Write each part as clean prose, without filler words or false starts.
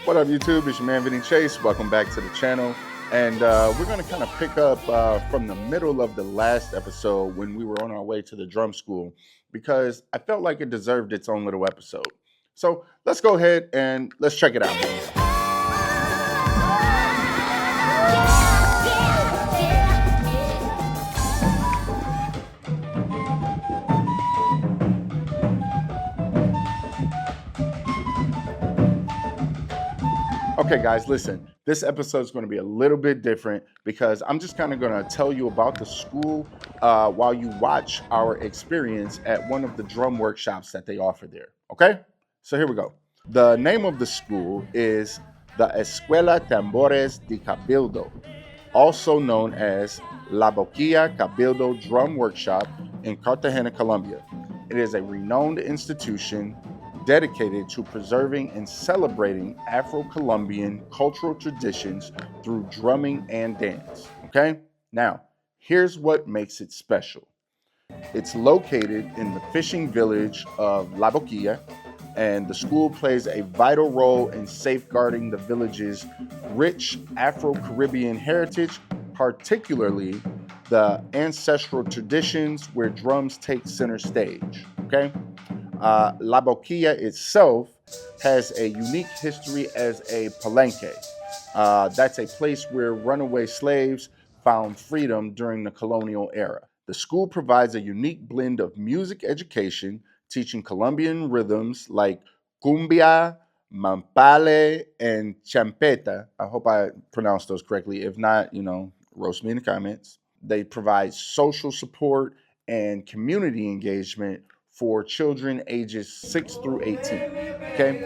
What up, YouTube? It's your man, Vinny Chase. Welcome back to the channel. And we're going to kind of pick up from the middle of the last episode when we were on our way to the drum school, because I felt like it deserved its own little episode. So let's go ahead and let's check it out. Okay, guys, listen, this episode is going to be a little bit different because I'm just kind of going to tell you about the school while you watch our experience at one of the drum workshops that they offer there. Okay, so here we go. The name of the school is the Escuela Tambores de Cabildo, also known as La Bouquilla Drum Workshop in Cartagena, Colombia. It is a renowned institution dedicated to preserving and celebrating Afro-Colombian cultural traditions through drumming and dance. Okay? Now, here's what makes it special. It's located in the fishing village of La Bouquilla, and the school plays a vital role in safeguarding the village's rich Afro-Caribbean heritage, particularly the ancestral traditions where drums take center stage. Okay? La Bouquilla itself has a unique history as a palenque. That's a place where runaway slaves found freedom during the colonial era. The school provides a unique blend of music education, teaching Colombian rhythms like cumbia, mampale, and champeta. I hope I pronounced those correctly. If not, roast me in the comments. They provide social support and community engagement for children ages 6 through 18. Okay?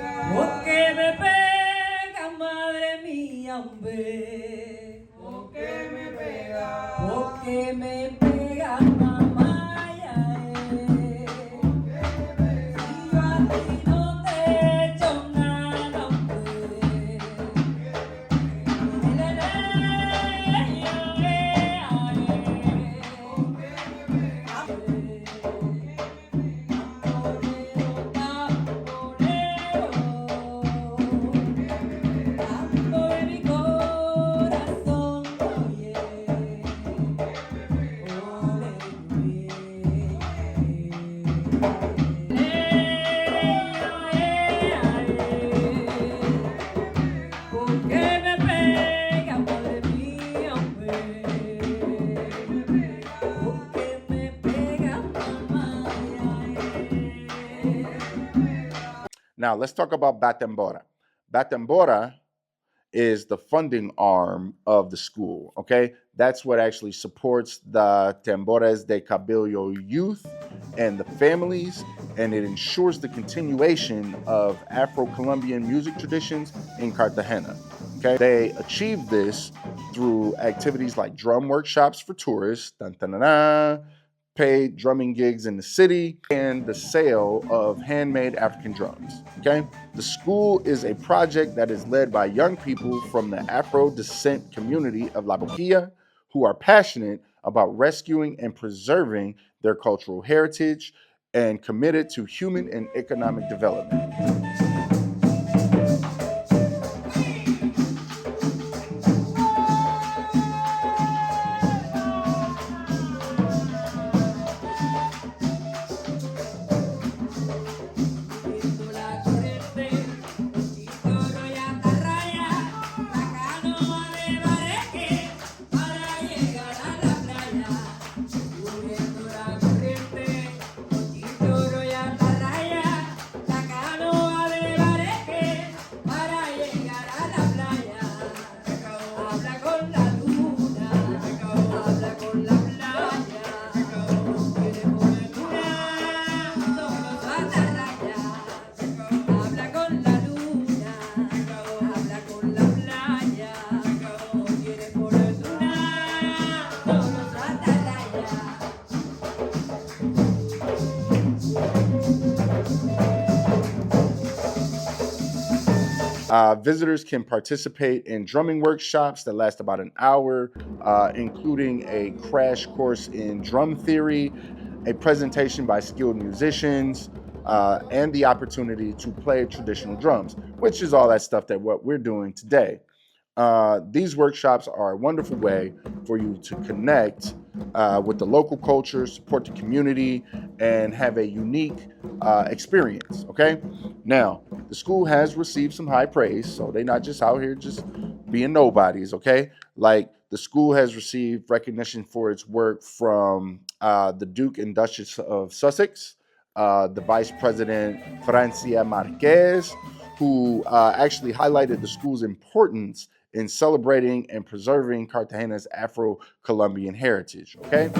Now, let's talk about Batembora. Batembora is the funding arm of the school, okay? That's what actually supports the Tambores de Cabildo youth and the families, and it ensures the continuation of Afro-Colombian music traditions in Cartagena, okay? They achieve this through activities like drum workshops for tourists, paid drumming gigs in the city, and the sale of handmade African drums, okay? The school is a project that is led by young people from the Afro descent community of La Bouquilla who are passionate about rescuing and preserving their cultural heritage and committed to human and economic development. Visitors can participate in drumming workshops that last about an hour, including a crash course in drum theory, a presentation by skilled musicians, and the opportunity to play traditional drums, which is all that stuff that what we're doing today. These workshops are a wonderful way for you to connect with the local culture, support the community, and have a unique experience. Okay. Now, the school has received some high praise, so they're not just out here just being nobodies. Okay. Like the school has received recognition for its work from the Duke and Duchess of Sussex, the Vice President Francia Marquez, who actually highlighted the school's importance in celebrating and preserving Cartagena's Afro-Colombian heritage. Okay.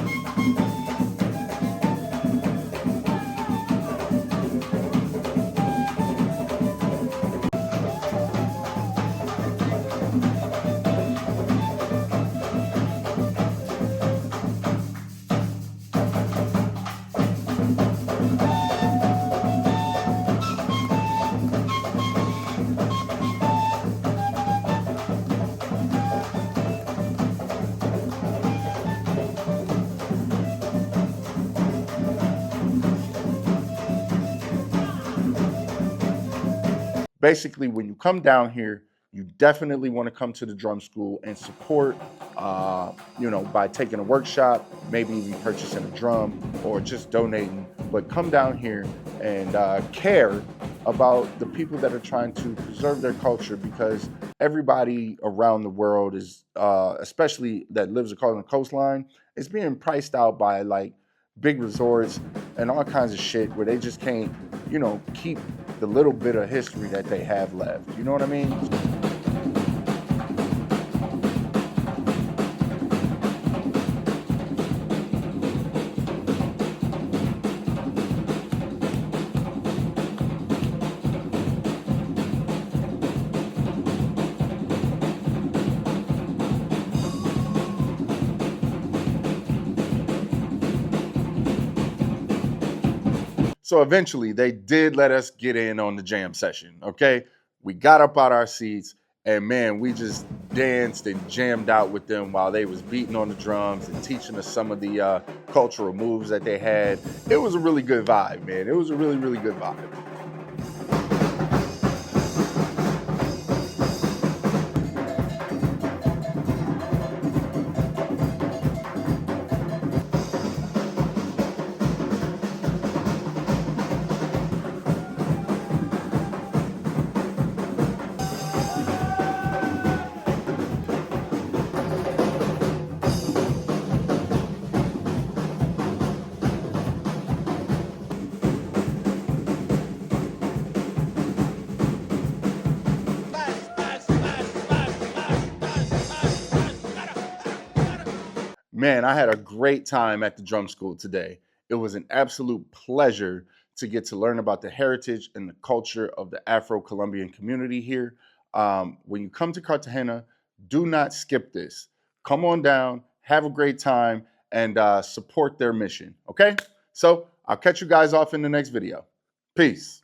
Basically, when you come down here, you definitely want to come to the drum school and support, by taking a workshop, maybe even purchasing a drum or just donating. But come down here and care about the people that are trying to preserve their culture, because everybody around the world is, especially that lives across the coastline, is being priced out by like big resorts and all kinds of shit where they just can't, keep the little bit of history that they have left. You know what I mean? So eventually they did let us get in on the jam session. Okay. We got up out our seats and man, we just danced and jammed out with them while they was beating on the drums and teaching us some of the cultural moves that they had. It was a really good vibe, man. It was a really, really good vibe. Man, I had a great time at the drum school today. It was an absolute pleasure to get to learn about the heritage and the culture of the Afro-Colombian community here. When you come to Cartagena, do not skip this. Come on down, have a great time, and support their mission. Okay? So I'll catch you guys off in the next video. Peace.